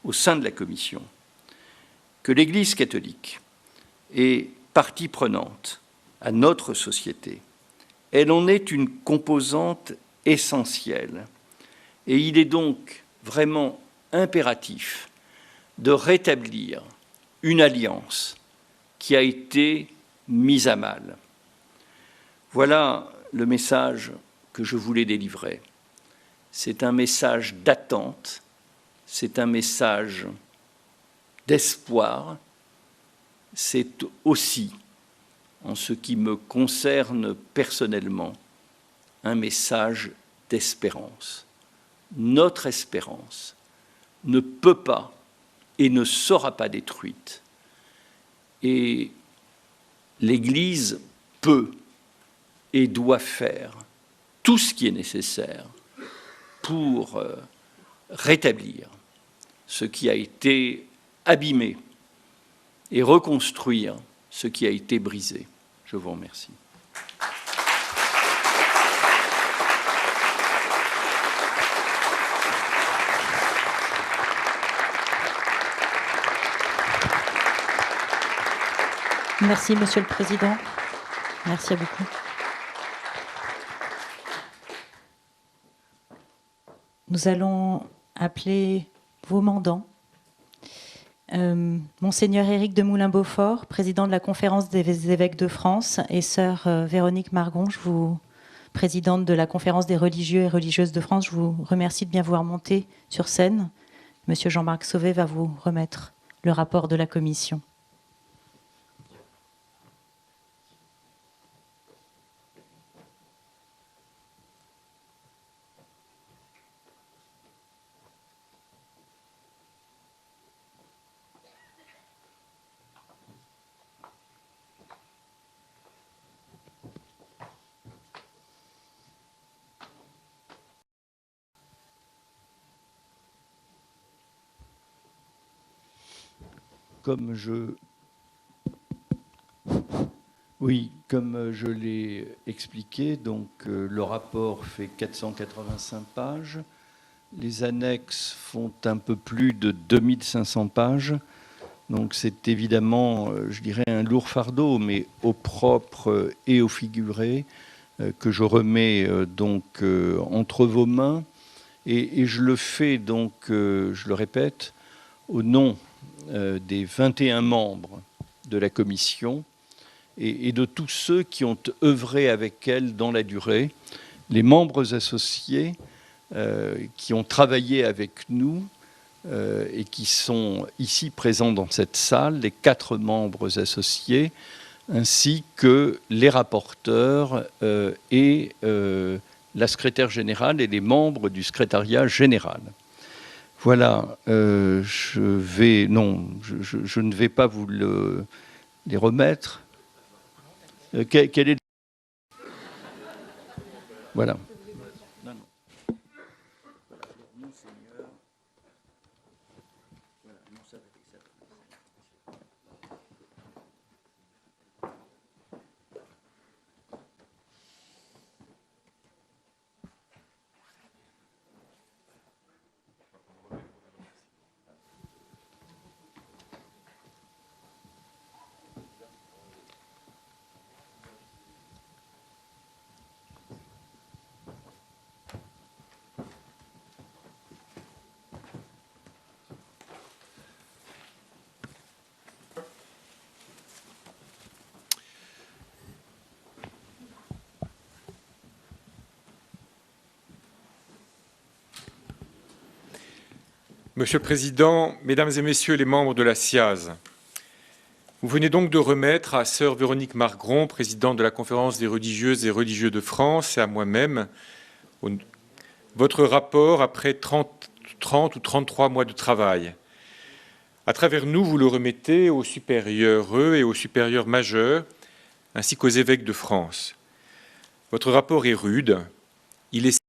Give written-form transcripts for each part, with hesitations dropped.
au sein de la Commission que l'Église catholique est partie prenante à notre société. Elle en est une composante essentielle. Et il est donc vraiment impératif de rétablir une alliance qui a été mise à mal. Voilà le message que je voulais délivrer. C'est un message d'attente, c'est un message d'espoir, c'est aussi, en ce qui me concerne personnellement, un message d'espérance. Notre espérance ne peut pas et ne sera pas détruite. Et l'Église peut et doit faire tout ce qui est nécessaire pour rétablir ce qui a été abîmé et reconstruire ce qui a été brisé. Je vous remercie. Merci, Monsieur le Président. Merci beaucoup. Nous allons appeler vos mandants. Monseigneur Éric de Moulin-Beaufort, président de la Conférence des évêques de France, et sœur Véronique Margonge, présidente de la Conférence des religieux et religieuses de France, je vous remercie de bien vouloir monter sur scène. Monsieur Jean-Marc Sauvé va vous remettre le rapport de la commission. Comme je l'ai expliqué, donc le rapport fait 485 pages, les annexes font un peu plus de 2500 pages, donc c'est évidemment, je dirais, un lourd fardeau, mais au propre et au figuré, que je remets donc entre vos mains, et je le fais donc, je le répète, au nom des 21 membres de la commission et de tous ceux qui ont œuvré avec elle dans la durée, les membres associés qui ont travaillé avec nous et qui sont ici présents dans cette salle, les 4 membres associés, ainsi que les rapporteurs et la secrétaire générale et les membres du secrétariat général. Voilà, je ne vais pas vous les remettre. Quel est... Voilà. Monsieur le Président, Mesdames et Messieurs les membres de la SIAZ, vous venez donc de remettre à sœur Véronique Margron, présidente de la Conférence des religieuses et religieux de France, et à moi-même, votre rapport après 30 ou 33 mois de travail. À travers nous, vous le remettez aux supérieurs et aux supérieurs majeurs, ainsi qu'aux évêques de France. Votre rapport est rude, il est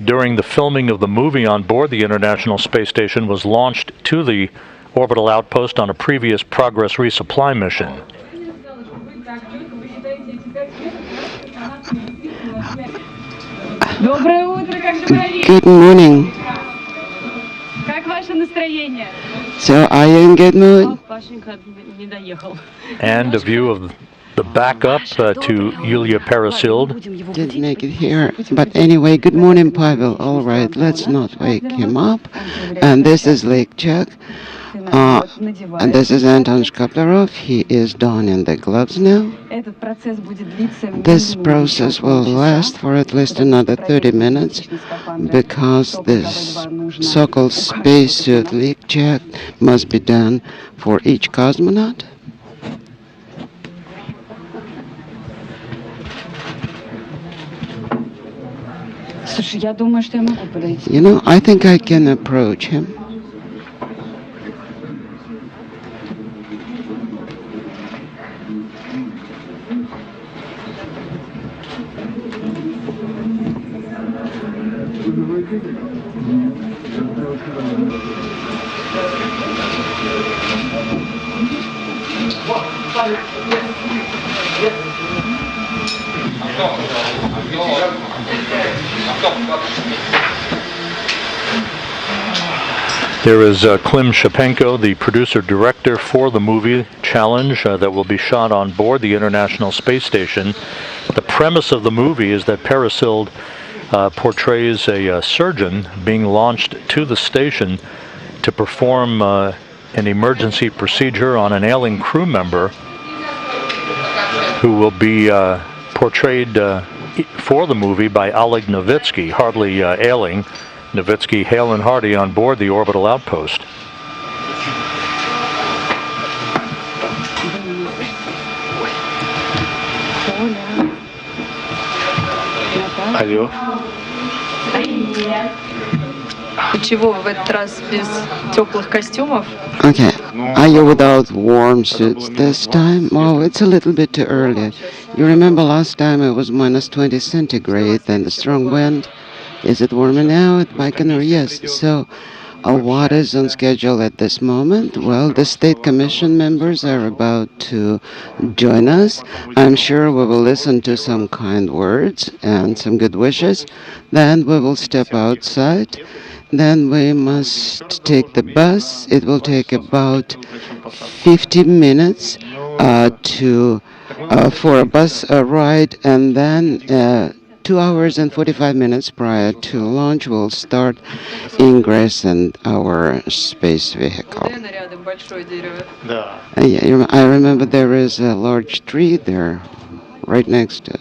during the filming of the movie on board the International Space Station was launched to the orbital outpost on a previous Progress resupply mission. Good morning. So, are you in good mood? And a view of the backup to Yulia Peresild. Didn't make it here. But anyway, good morning, Pavel. All right, let's not wake him up. And this is Lake Chuck. And this is Anton Shkaplerov. He is donning the gloves now. This process will last for at least another 30 minutes because this so-called spacesuit leak check must be done for each cosmonaut. You know, I think I can approach him. There is Klim Shapenko, the producer-director for the movie Challenge that will be shot on board the International Space Station. The premise of the movie is that Peresild portrays a surgeon being launched to the station to perform an emergency procedure on an ailing crew member who will be portrayed for the movie by Oleg Novitsky, hardly ailing. Novitsky hale and hearty on board the orbital outpost. Алло. Чего в этот раз без теплых костюмов? Okay. Are you without warm suits this time? Well, it's a little bit too early. You remember last time it was minus 20 centigrade and the strong wind? Is it warmer now at Baikonur? Yes. So, what is on schedule at this moment? Well, the State Commission members are about to join us. I'm sure we will listen to some kind words and some good wishes. Then we will step outside. Then we must take the bus. It will take about 50 minutes for a bus ride, and then 2 hours and 45 minutes prior to launch, we'll start ingress in our space vehicle. I remember there is a large tree there, right next to it.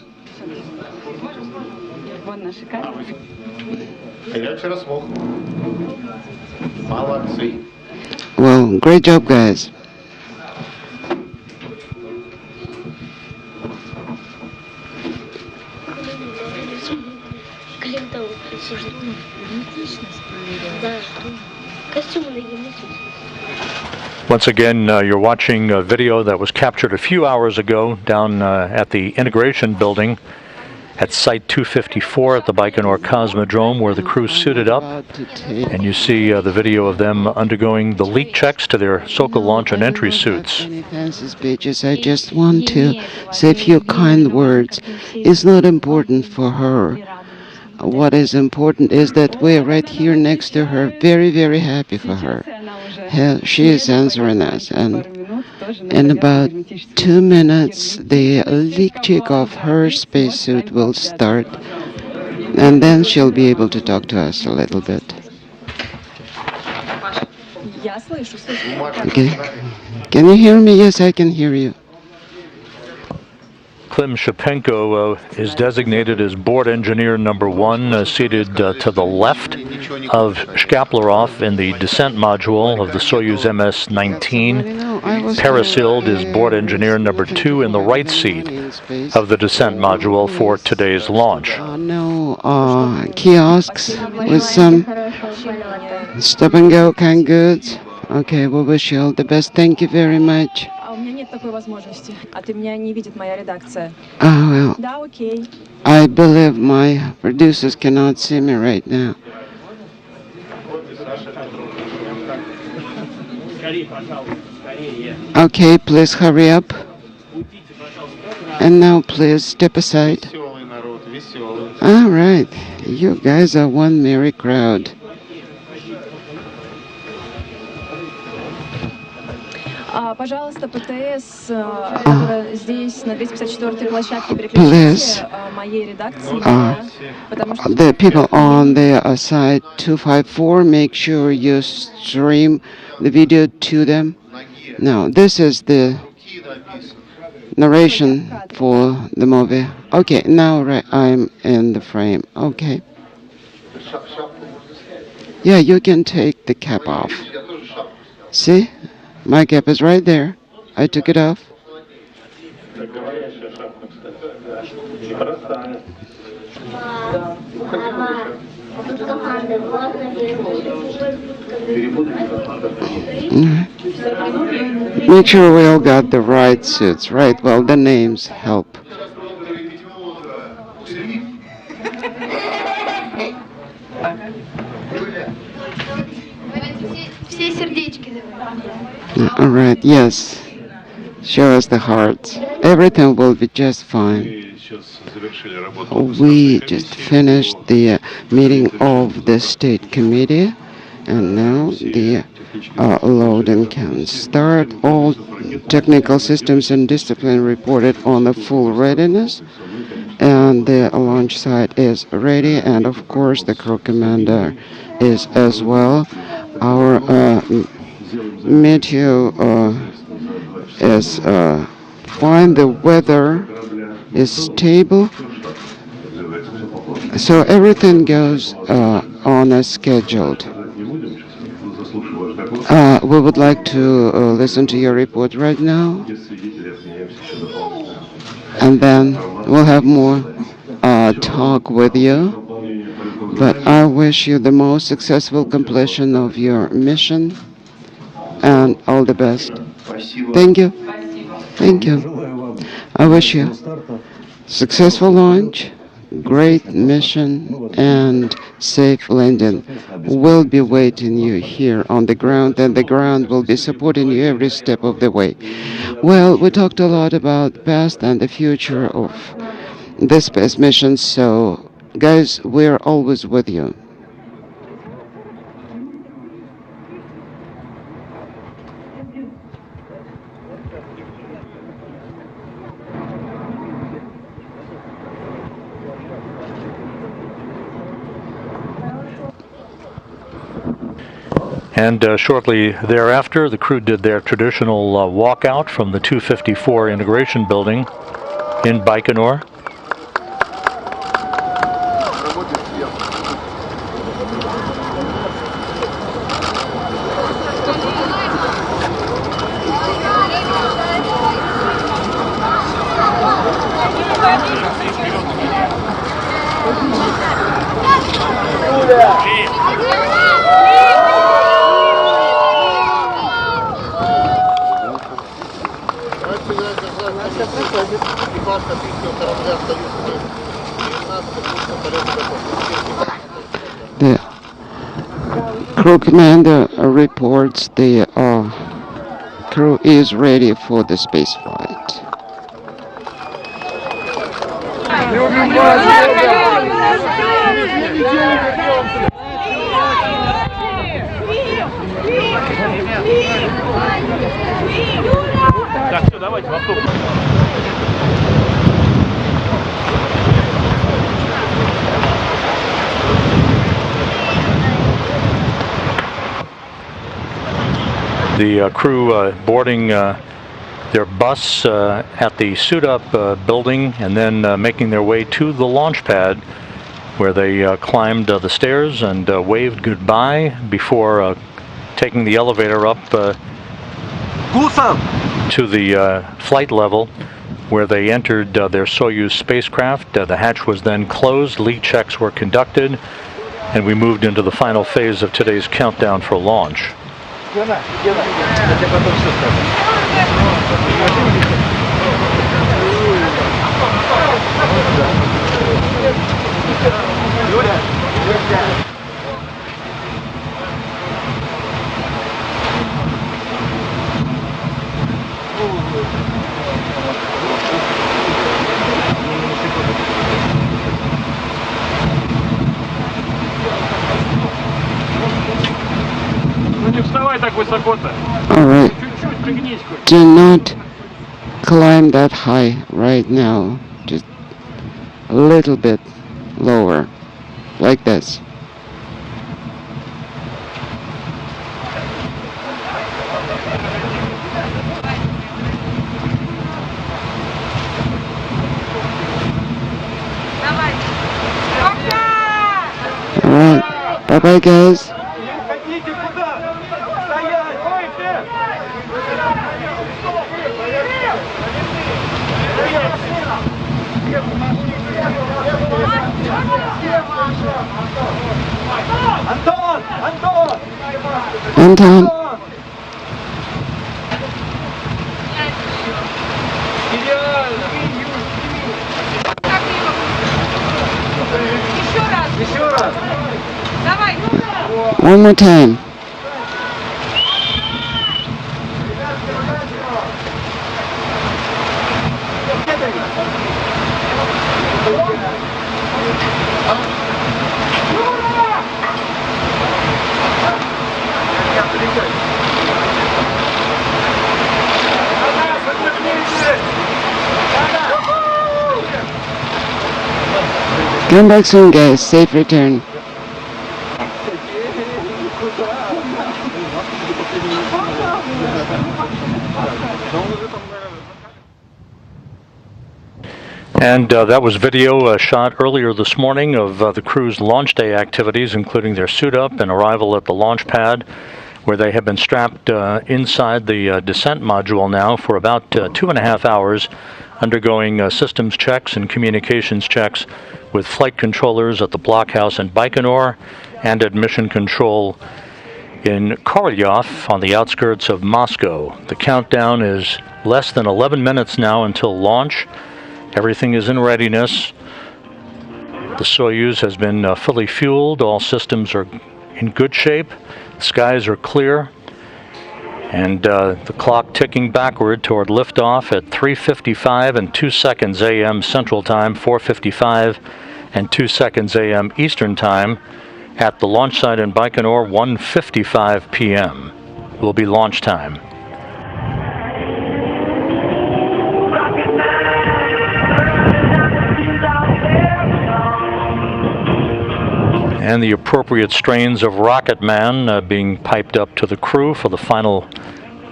Well, great job, guys. Once again, you're watching a video that was captured a few hours ago down at the integration building at Site 254 at the Baikonur Cosmodrome, where the crew suited up. And you see the video of them undergoing the leak checks to their Sokol launch and entry suits. I just want to say a few kind words. It's not important for her. What is important is that we're right here next to her, very, very happy for her. She is answering us, and in about 2 minutes, the leak check of her spacesuit will start, and then she'll be able to talk to us a little bit. Okay. Can you hear me? Yes, I can hear you. Klim Shapenko is designated as board engineer number 1, seated to the left of Shkaplerov in the descent module of the Soyuz MS-19. Peresild is board engineer number 2 in the right seat of the descent module for today's launch. Kiosks with some stop and go kind goods. Okay, we wish you all the best. Thank you very much. у меня нет такой возможности. От меня не видит моя редакция. Well, Да, окей. I believe my producers cannot see me right now. Okay, please hurry up. And now please step aside. All right, you guys are one merry crowd. Пожалуйста, ПТС, которая здесь на 254-й площадке, переключите моей редакции, потому что... The people on the side 254, make sure you stream the video to them. Now, this is the narration for the movie. Okay, now I'm in the frame. Okay. Yeah, you can take the cap off. See? My cap is right there. I took it off. Make sure we all got the right suits, right? Well, the names help. All right, yes. Show us the hearts. Everything will be just fine. We just finished the meeting of the State Committee, and now the loading can start. All technical systems and discipline reported on the full readiness, and the launch site is ready, and of course the crew commander is as well. Our meteo is fine. The weather is stable, so everything goes on as scheduled. We would like to listen to your report right now, and then we'll have more talk with you. But I wish you the most successful completion of your mission, and all the best. Thank you. Thank you. I wish you successful launch, great mission, and safe landing. We'll be waiting you here on the ground, and the ground will be supporting you every step of the way. Well, we talked a lot about the past and the future of this space mission, so guys, we're always with you. And shortly thereafter, the crew did their traditional walkout from the 254 integration building in Baikonur. The crew commander reports the crew is ready for the space flight. The crew boarding their bus at the suit-up building, and then making their way to the launch pad, where they climbed the stairs and waved goodbye before taking the elevator up to the flight level, where they entered their Soyuz spacecraft. The hatch was then closed, leak checks were conducted, and we moved into the final phase of today's countdown for launch. All right. Do not climb that high right now. Just a little bit lower, like this. All right. Bye-bye, guys. Anton. One more time. Come back soon, guys. Safe return. And that was video shot earlier this morning of the crew's launch day activities, including their suit up and arrival at the launch pad, where they have been strapped inside the descent module now for about 2.5 hours, undergoing systems checks and communications checks with flight controllers at the blockhouse in Baikonur and at mission control in Korolyov on the outskirts of Moscow. The countdown is less than 11 minutes now until launch. Everything is in readiness. The Soyuz has been fully fueled. All systems are in good shape. Skies are clear. And the clock ticking backward toward liftoff at 3:55 and 2 seconds a.m. Central Time, 4:55 and 2 seconds a.m. Eastern Time at the launch site in Baikonur, 1:55 p.m. will be launch time. And the appropriate strains of Rocket Man being piped up to the crew for the final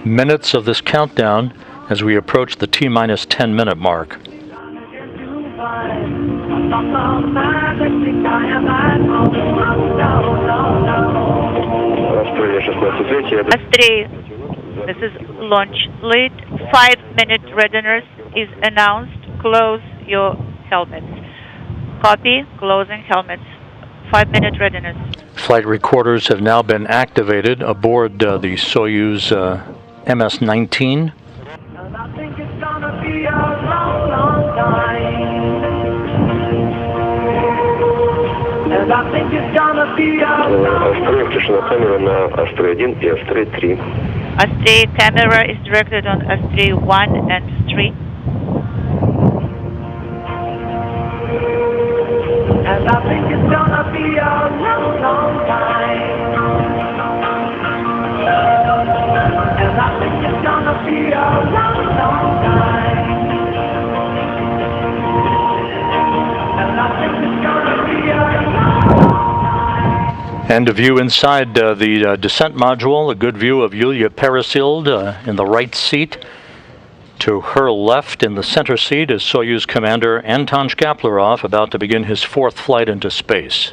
minutes of this countdown as we approach the T-minus 10-minute mark. Astray, this is launch lead. 5-minute readiness is announced. Close your helmets. Copy, closing helmets. 5-minute readiness. Flight recorders have now been activated aboard the Soyuz MS-19. Astray camera is directed on Astray 1 and 3. And I think it's gonna be a long, long time. And I think it's gonna be a long, long time. And I think it's gonna be a long, long time. And a view inside the descent module, a good view of Yulia Peresild in the right seat. To her left in the center seat is Soyuz commander Anton Shkaplerov, about to begin his 4th flight into space.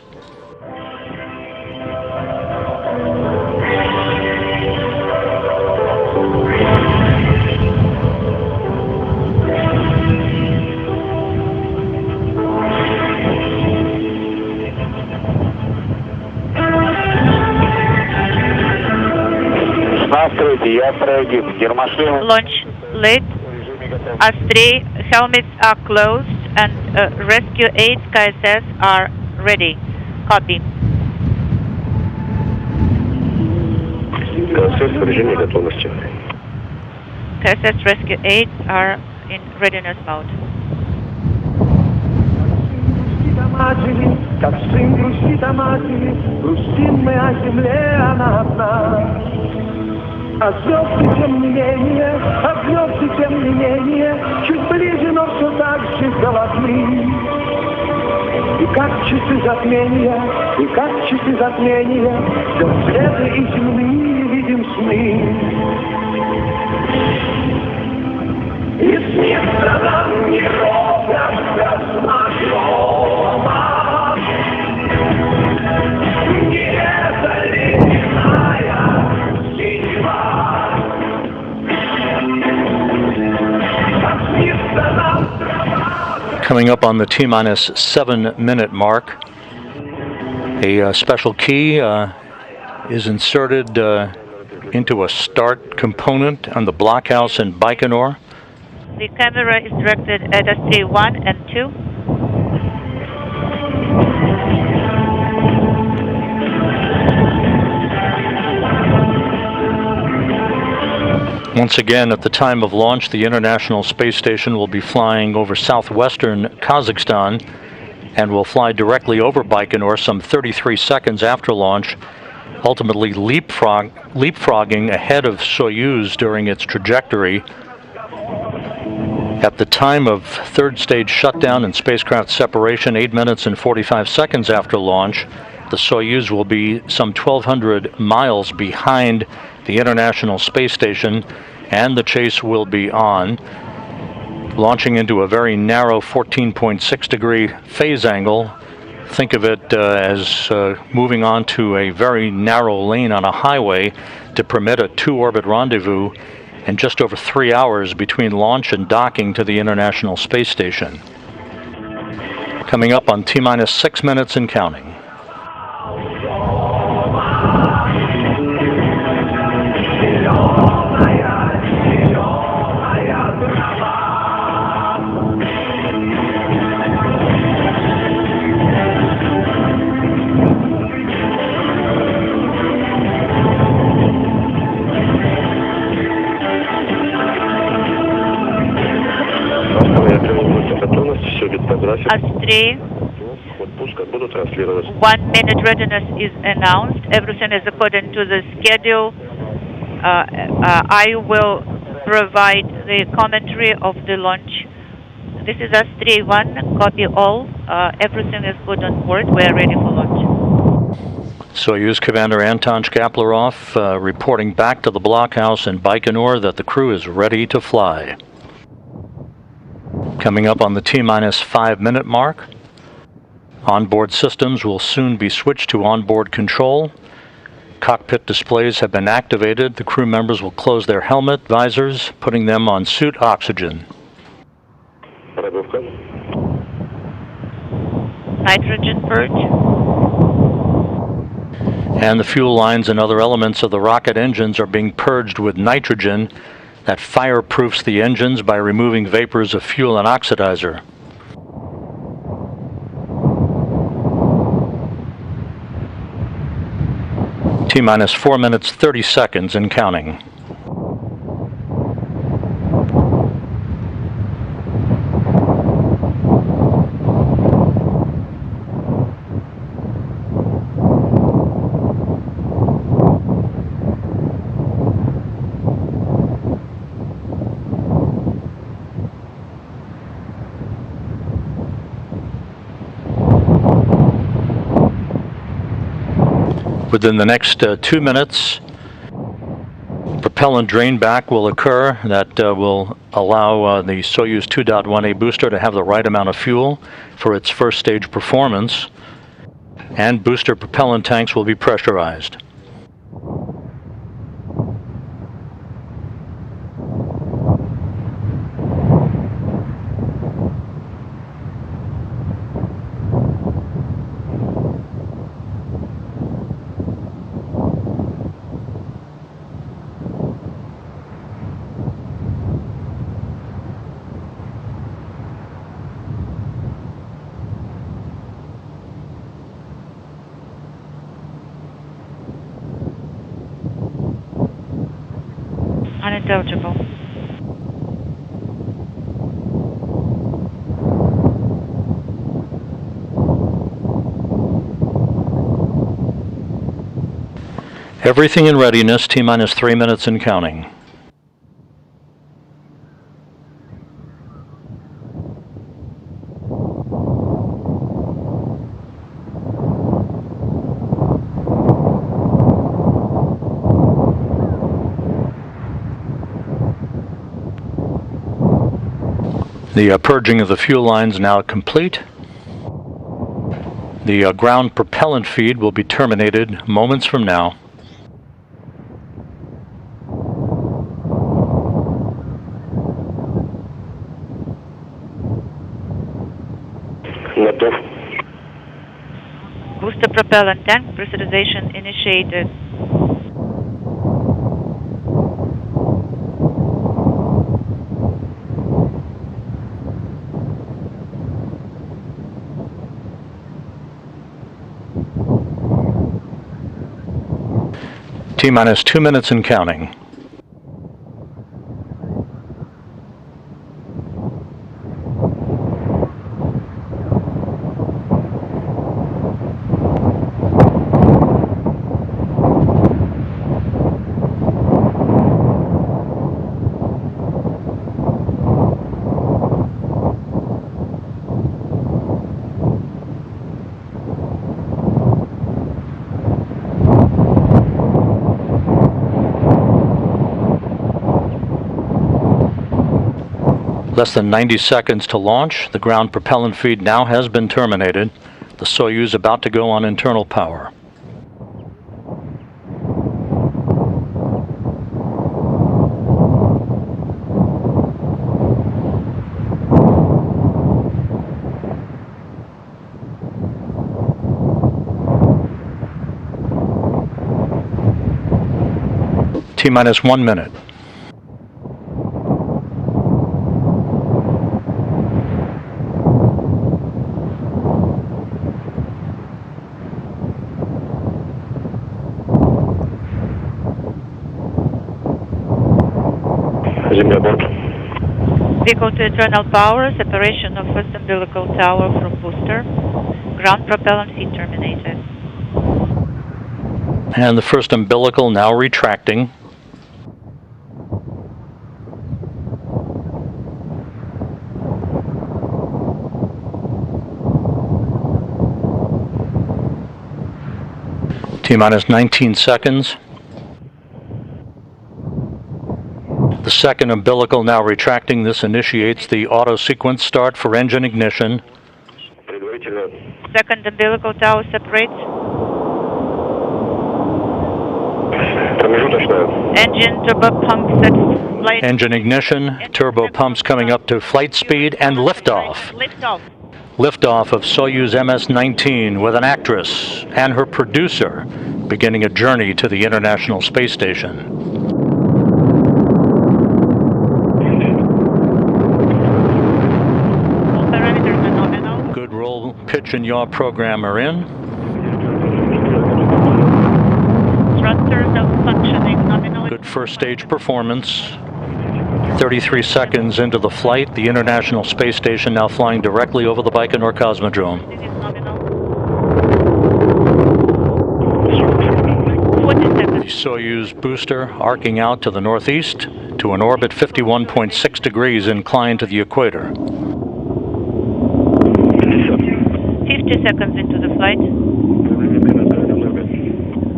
Launch lit. S3, helmets are closed and rescue 8 KSS are ready. Copy. KSS rescue 8 are in readiness mode. Как сын грустит о матери, грустим мы о земле, она одна. А звезды тем не менее, чуть ближе, но все так же голодны. И как часы затмения, все цветы и земные видим сны. И снится нам неровно грома. Не это ледяная синева. Как снится нам трава. Coming up on the T-minus 7-minute mark, a special key is inserted into a start component on the blockhouse in Baikonur. The camera is directed at S3 1 and 2. Once again, at the time of launch, the International Space Station will be flying over southwestern Kazakhstan and will fly directly over Baikonur some 33 seconds after launch, ultimately leapfrogging ahead of Soyuz during its trajectory. At the time of third stage shutdown and spacecraft separation, 8 minutes and 45 seconds after launch, the Soyuz will be some 1,200 miles behind the International Space Station, and the chase will be on, launching into a very narrow 14.6 degree phase angle. Think of it as moving on to a very narrow lane on a highway to permit a 2-orbit rendezvous in just over 3 hours between launch and docking to the International Space Station. Coming up on T-minus 6 minutes and counting. S3, 1 minute readiness is announced. Everything is according to the schedule. I will provide the commentary of the launch. This is S3 1, copy all. Everything is good on board. We are ready for launch. Soyuz Commander Anton Shkaplerov reporting back to the blockhouse in Baikonur that the crew is ready to fly. Coming up on the T-minus 5-minute mark, onboard systems will soon be switched to onboard control. Cockpit displays have been activated. The crew members will close their helmet visors, putting them on suit oxygen. Nitrogen purge. And the fuel lines and other elements of the rocket engines are being purged with nitrogen that fireproofs the engines by removing vapors of fuel and oxidizer. T-minus 4 minutes 30 seconds and counting. Within the next 2 minutes, propellant drain back will occur that will allow the Soyuz 2.1A booster to have the right amount of fuel for its first stage performance, and booster propellant tanks will be pressurized. intelligible. Everything in readiness, T-minus 3 minutes and counting. The purging of the fuel lines now complete. The ground propellant feed will be terminated moments from now. Booster propellant tank pressurization initiated. T-minus 2 minutes and counting. Less than 90 seconds to launch. The ground propellant feed now has been terminated. The Soyuz about to go on internal power. T-minus 1 minute. Vehicle to internal power, separation of first umbilical tower from booster. Ground propellant feed terminated. And the first umbilical now retracting. T-minus 19 seconds. The second umbilical now retracting. This initiates the auto sequence start for engine ignition. Second umbilical tower separates. Engine turbo pump set flight. Engine ignition, turbo pumps coming up to flight speed, and liftoff. Liftoff. Liftoff of Soyuz MS-19 with an actress and her producer beginning a journey to the International Space Station. Pitch and yaw program are in. Thrusters are functioning nominally. Good first stage performance. 33 seconds into the flight, the International Space Station now flying directly over the Baikonur Cosmodrome. The Soyuz booster arcing out to the northeast to an orbit 51.6 degrees inclined to the equator. 50 seconds into the flight.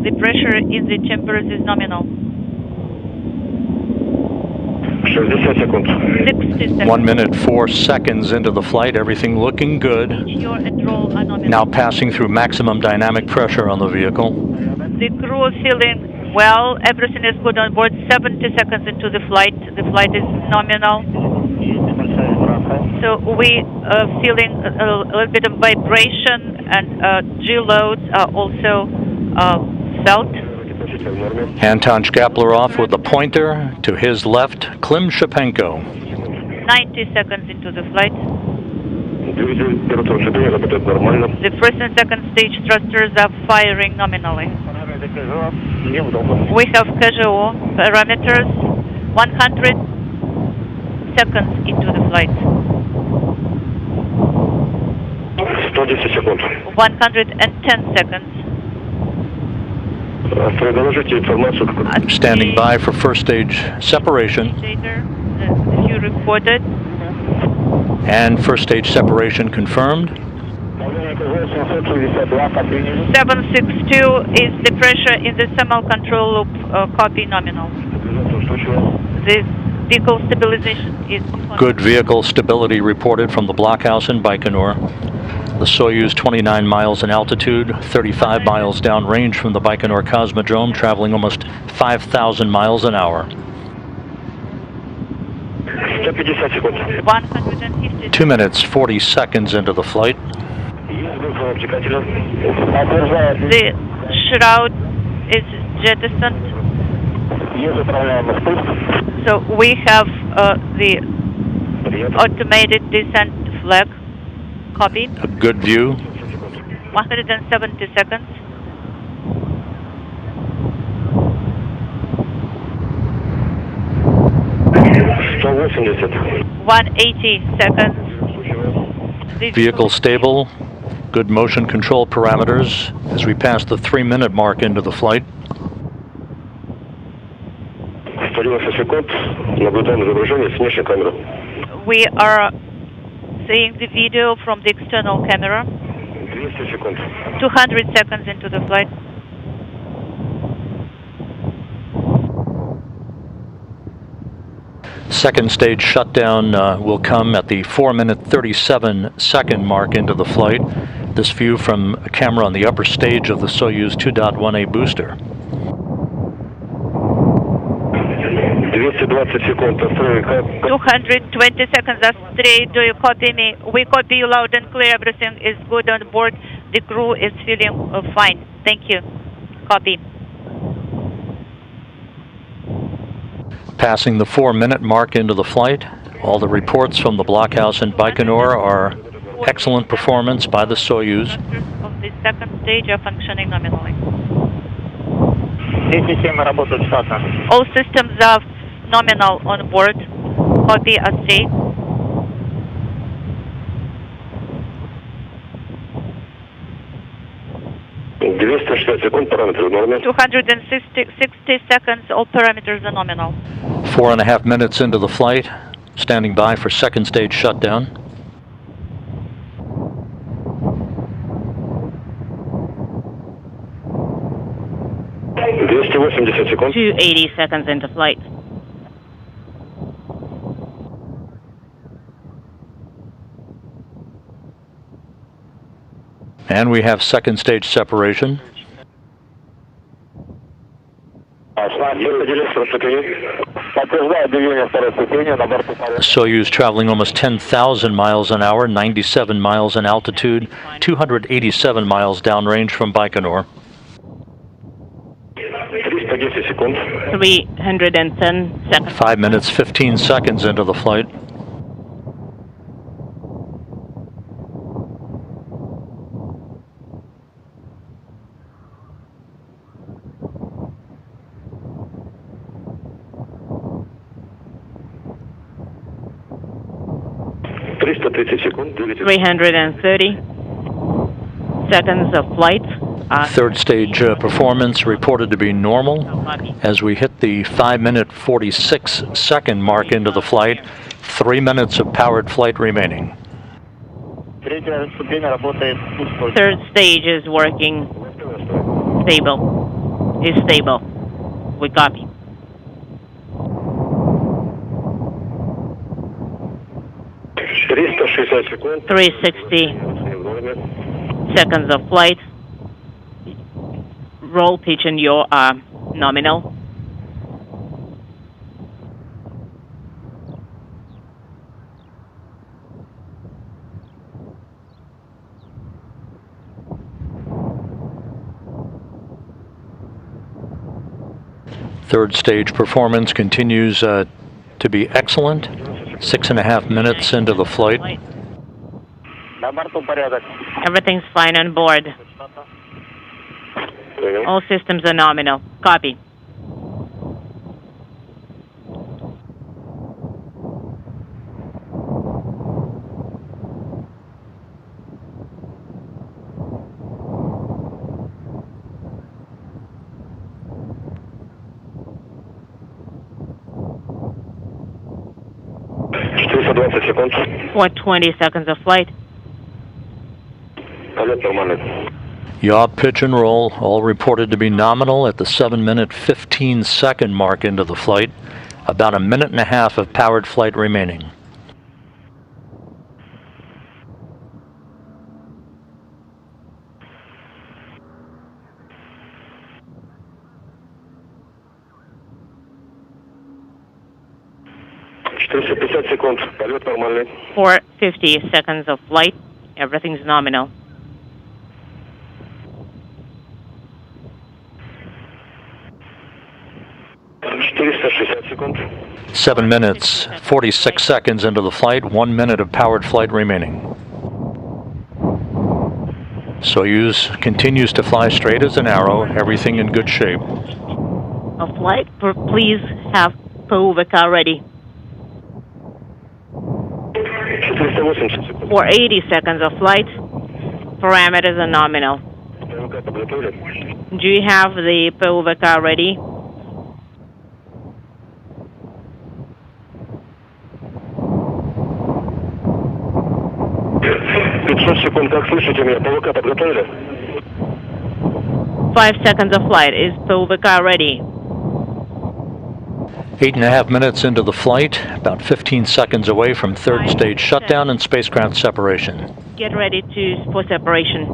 The pressure in the chambers is nominal. 60 seconds. 1 minute 4 seconds into the flight, everything looking good. Yaw and roll are nominal. Now passing through maximum dynamic pressure on the vehicle. The crew is feeling well. Everything is good on board. 70 seconds into the flight is nominal. So we are feeling a little bit of vibration, and G loads are also felt. Anton Shkaplerov with the pointer to his left, Klim Shapenko. 90 seconds into the flight. The first and second stage thrusters are firing nominally. We have casual parameters. 100 seconds into the flight. 110 секунд. 110 seconds. Продолжите информацию. Standing by for first stage separation. You reported. And first stage separation confirmed. 762 is the pressure in the thermal control loop, copy nominal. The vehicle stabilization is confirmed. Good vehicle stability reported from the blockhouse in Baikonur. The Soyuz 29 miles in altitude, 35 miles downrange from the Baikonur Cosmodrome, traveling almost 5,000 miles an hour. 150 секунд. 150. 2 minutes, 40 seconds into the flight. The shroud is jettisoned. So we have the automated descent flag. Copy. A good view. 170 seconds. $180. 180 seconds. Vehicle stable. Good motion control parameters as we pass the 3-minute mark into the flight. 190 секунд. Наблюдаем изображение с внешней камеры. We are seeing the video from the external camera. 200 секунд. 200 seconds into the flight. Second stage shutdown will come at the 4-minute 37-second mark into the flight. This view from a camera on the upper stage of the Soyuz 2.1A booster. 220 секунд. 220 seconds. Astray, do you copy me? We copy you loud and clear. Everything is good on board. The crew is feeling fine. Thank you. Copy. Passing the 4-minute mark into the flight. All the reports from the blockhouse in Baikonur are excellent performance by the Soyuz. Of the second stage are functioning nominally. All systems are nominal on board. Copy Astray. 260 секунд. Параметры нормально. 260 seconds. All parameters are nominal. 4.5 minutes into the flight. Standing by for second stage shutdown. 280 секунд. 280 seconds into flight. And we have second stage separation. Soyuz traveling almost 10,000 miles an hour, 97 miles in altitude, 287 miles downrange from Baikonur. 310 seconds. 5 minutes, 15 seconds into the flight. секунд. 330 seconds of flight. Third stage performance reported to be normal as we hit the 5-minute 46-second mark into the flight. 3 minutes of powered flight remaining. Third stage is working stable. Is stable. We copy. секунд. 360 seconds of flight. Roll pitch and yaw are nominal. Third stage performance continues to be excellent. 6.5 minutes into the flight. Everything's fine on board. All systems are nominal. Copy. For 20 seconds of flight. Yaw, pitch, and roll, all reported to be nominal at the 7-minute, 15-second mark into the flight. About a minute and a half of powered flight remaining. For 50 seconds of flight, everything's nominal. – 7 minutes, 46 seconds into the flight, 1 minute of powered flight remaining. Soyuz continues to fly straight as an arrow, everything in good shape. A flight, please have POVCA ready. For 80 seconds of flight, parameters are nominal. Do you have the POVCA ready? Five seconds of flight. Is POVCA ready? 8.5 minutes into the flight, about 15 seconds away from third stage shutdown and spacecraft separation. Get ready for separation.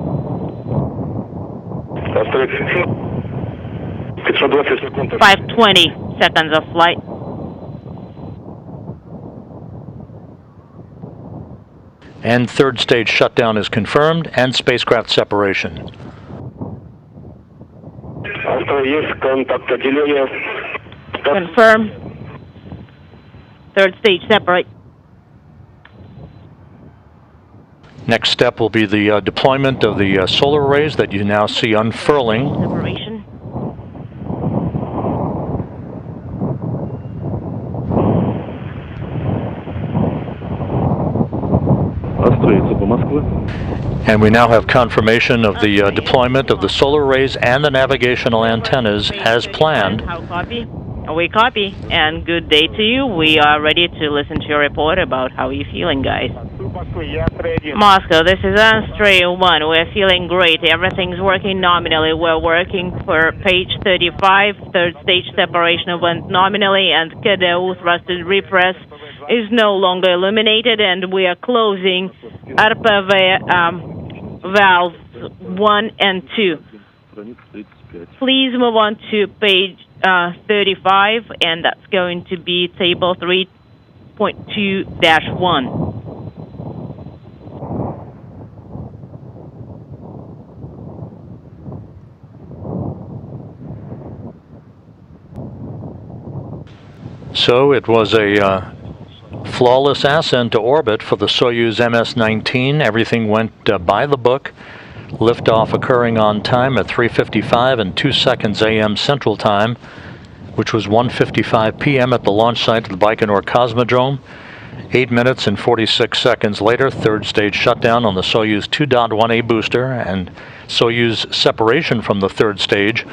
520 seconds of flight. And third stage shutdown is confirmed and spacecraft separation. Confirm. Third stage separate. Next step will be the deployment of the solar arrays that you now see unfurling. Separation. And we now have confirmation of the deployment of the solar arrays and the navigational antennas as planned. How copy? We copy, and good day to you. We are ready to listen to your report about how you're feeling, guys. Moscow, this is Astray 1. We're feeling great. Everything's working nominally. We're working for page 35. Third stage separation went nominally, and KDU thrusted repress is no longer illuminated, and we are closing RPV valves 1 and 2. Please move on to page 35, and that's going to be table 3.2-1. So it was a flawless ascent to orbit for the Soyuz MS-19. Everything went by the book. Liftoff occurring on time at 3:55 and 2 seconds a.m. Central Time, which was 1:55 p.m. at the launch site of the Baikonur Cosmodrome. 8 minutes and 46 seconds later, third stage shutdown on the Soyuz 2.1A booster and Soyuz separation from the third stage,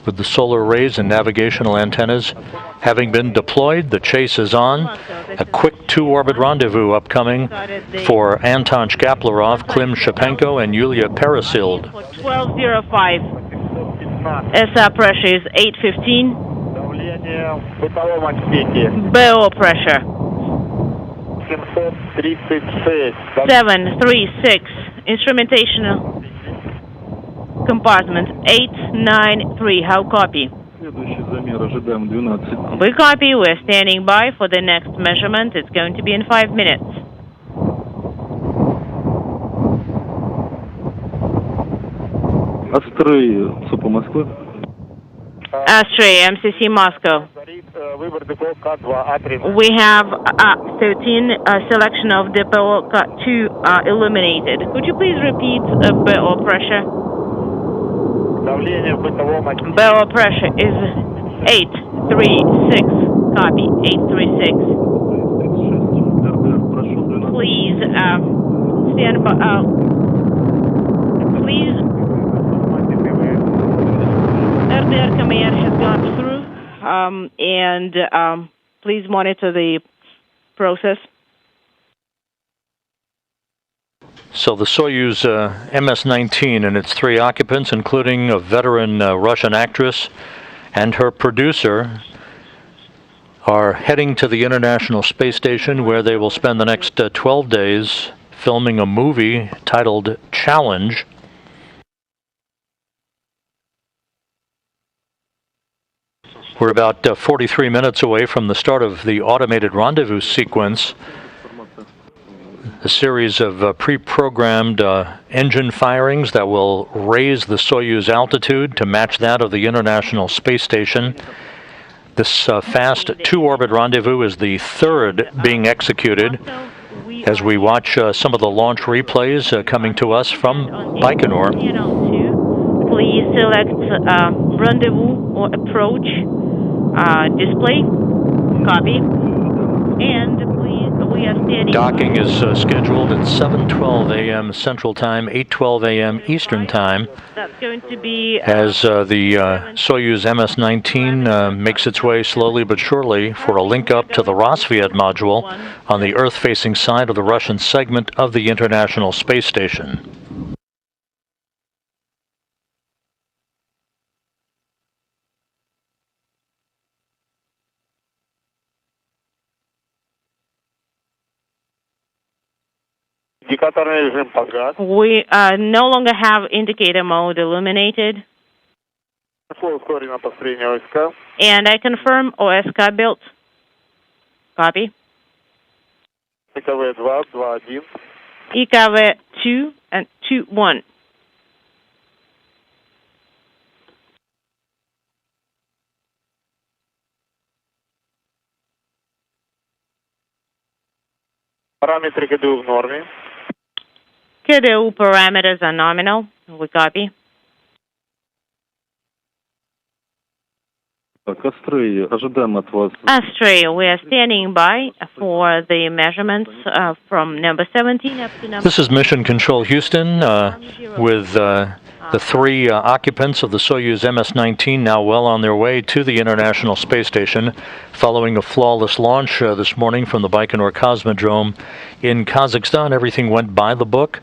with the solar arrays and navigational antennas having been deployed. The chase is on. A quick two-orbit rendezvous upcoming for Anton Shkaplerov, Klim Shapenko, and Yulia Peresild. 12:05. SR pressure is 815. BO pressure 736. Instrumentation compartment 893. How copy? We copy. We're standing by for the next measurement. It's going to be in 5 minutes. Astray, MCC Moscow. We have 13 selection of the POVCA 2 illuminated. Could you please repeat BO pressure? BO pressure is 836. Copy. 836. Please stand by. Please. RDR command has gone through, and please monitor the process. So the Soyuz MS-19 and its 3 occupants, including a veteran Russian actress and her producer, are heading to the International Space Station, where they will spend the next 12 days filming a movie titled Challenge. We're about 43 minutes away from the start of the automated rendezvous sequence, a series of pre-programmed engine firings that will raise the Soyuz altitude to match that of the International Space Station. This fast 2-orbit rendezvous is the 3rd being executed as we watch some of the launch replays coming to us from Baikonur. Please select rendezvous or approach display. Copy. And please, we are standing. Docking is scheduled at 7:12 a.m. Central Time, 8:12 a.m. Eastern Time. That's going to be as the Soyuz MS-19 makes its way slowly but surely for a link up to the Rosviet module on the Earth-facing side of the Russian segment of the International Space Station. We no longer have indicator mode illuminated. And I confirm OSK built. Copy. IKV 2 and 2-1. KDU parameters are nominal. We copy. Astray, we are standing by for the measurements from number 17 up to number... This is Mission Control Houston with the 3 occupants of the Soyuz MS-19 now well on their way to the International Space Station following a flawless launch this morning from the Baikonur Cosmodrome in Kazakhstan. Everything went by the book.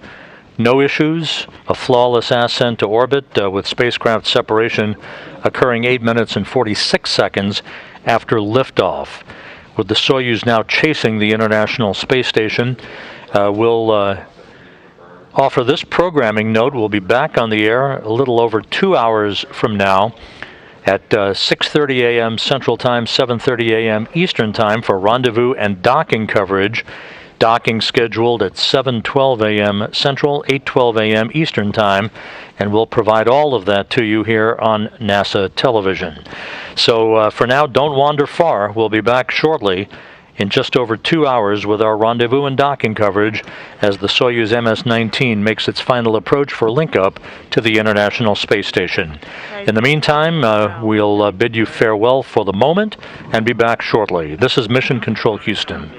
No issues, a flawless ascent to orbit with spacecraft separation occurring 8 minutes and 46 seconds after liftoff. With the Soyuz now chasing the International Space Station, we'll offer this programming note. We'll be back on the air a little over 2 hours from now at 6:30 a.m. Central Time, 7:30 a.m. Eastern Time for rendezvous and docking coverage. Docking scheduled at 7:12 a.m. Central, 8:12 a.m. Eastern Time, and we'll provide all of that to you here on NASA television. So for now, don't wander far. We'll be back shortly in just over 2 hours with our rendezvous and docking coverage as the Soyuz MS-19 makes its final approach for link-up to the International Space Station. In the meantime, we'll bid you farewell for the moment and be back shortly. This is Mission Control Houston.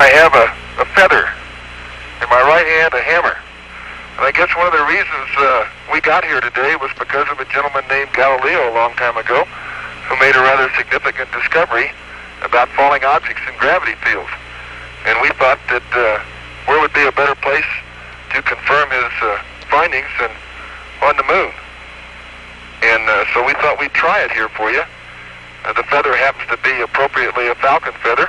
I have a feather. In my right hand, a hammer. And I guess one of the reasons we got here today was because of a gentleman named Galileo a long time ago who made a rather significant discovery about falling objects in gravity fields. And we thought that where would be a better place to confirm his findings than on the moon. And so we thought we'd try it here for you. The feather happens to be appropriately a falcon feather.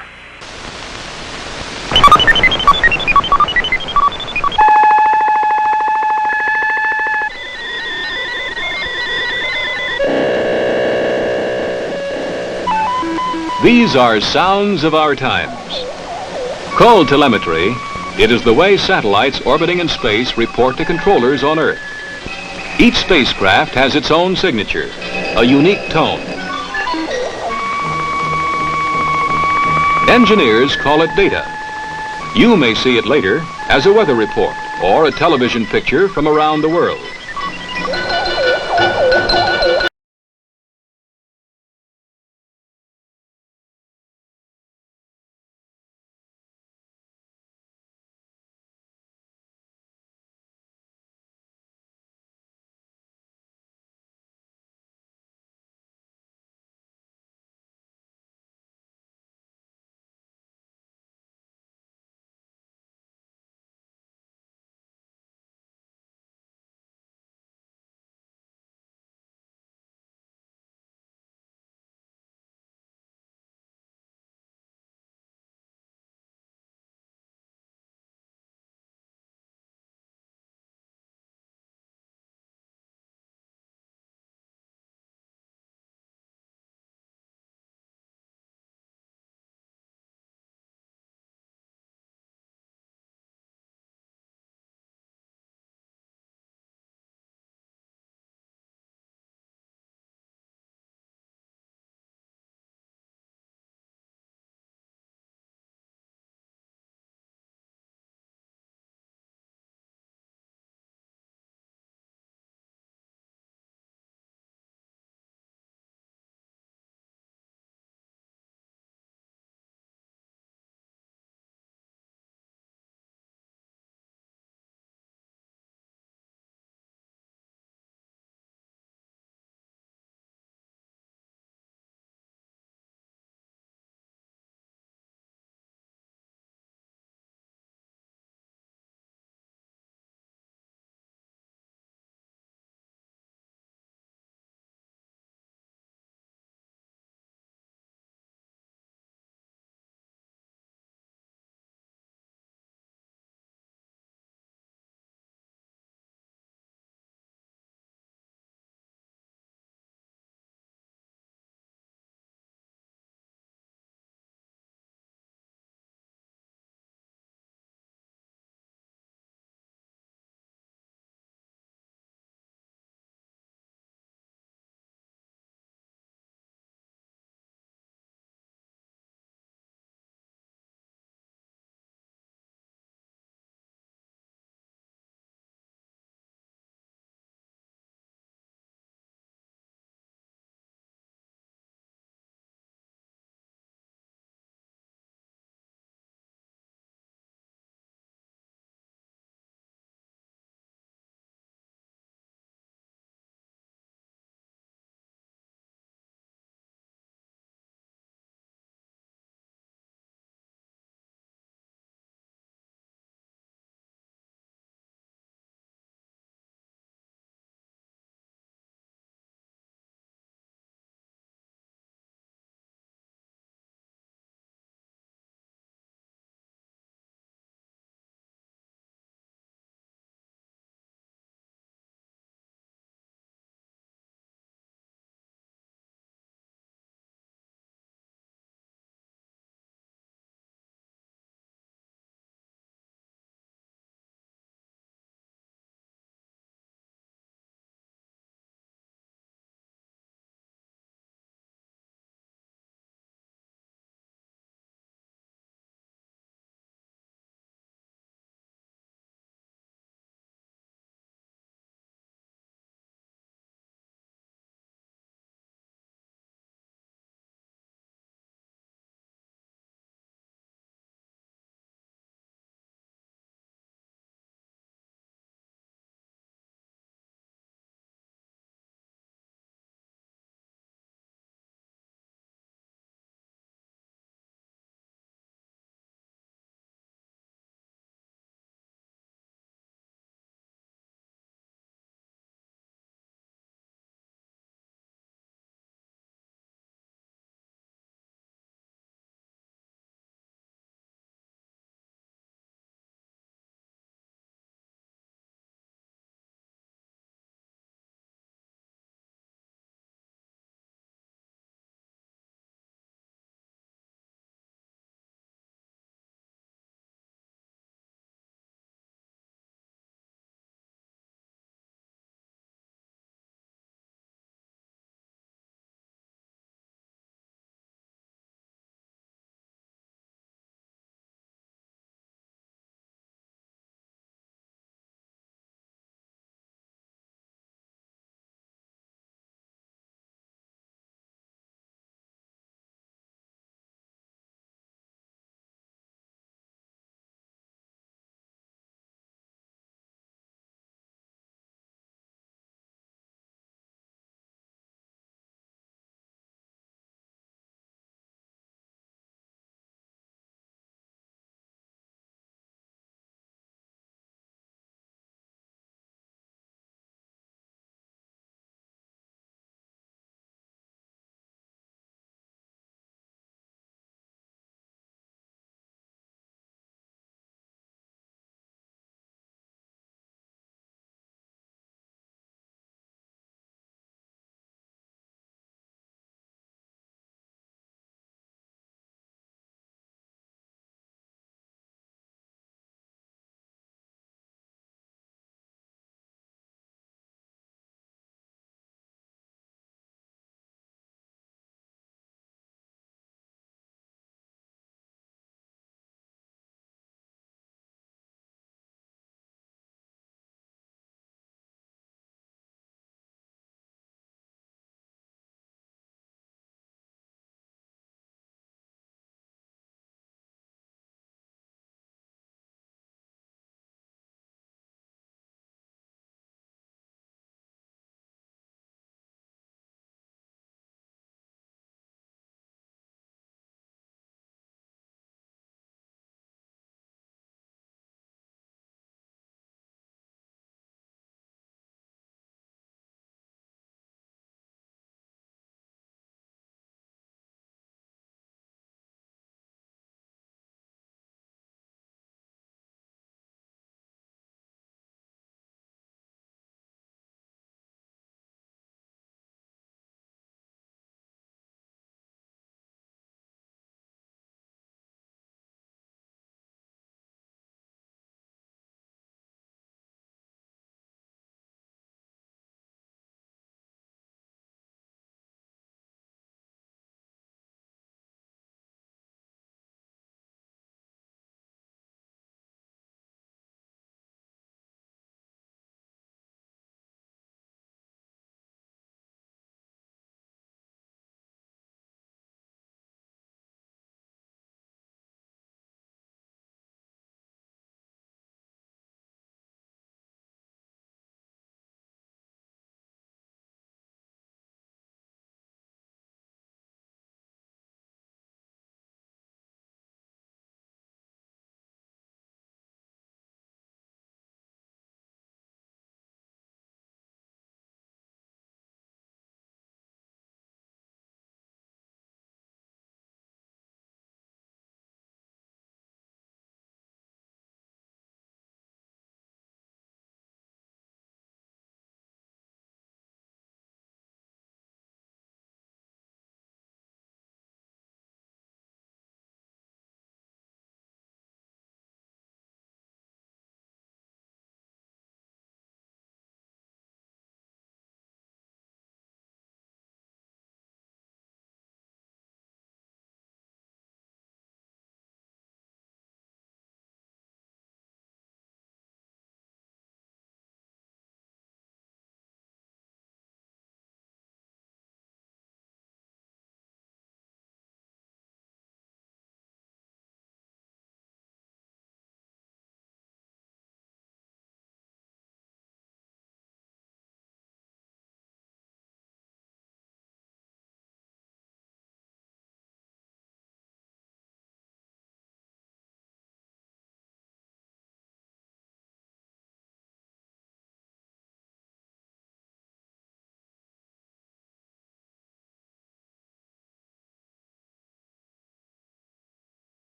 These are sounds of our times. Called telemetry, it is the way satellites orbiting in space report to controllers on Earth. Each spacecraft has its own signature, a unique tone. Engineers call it data. You may see it later as a weather report or a television picture from around the world.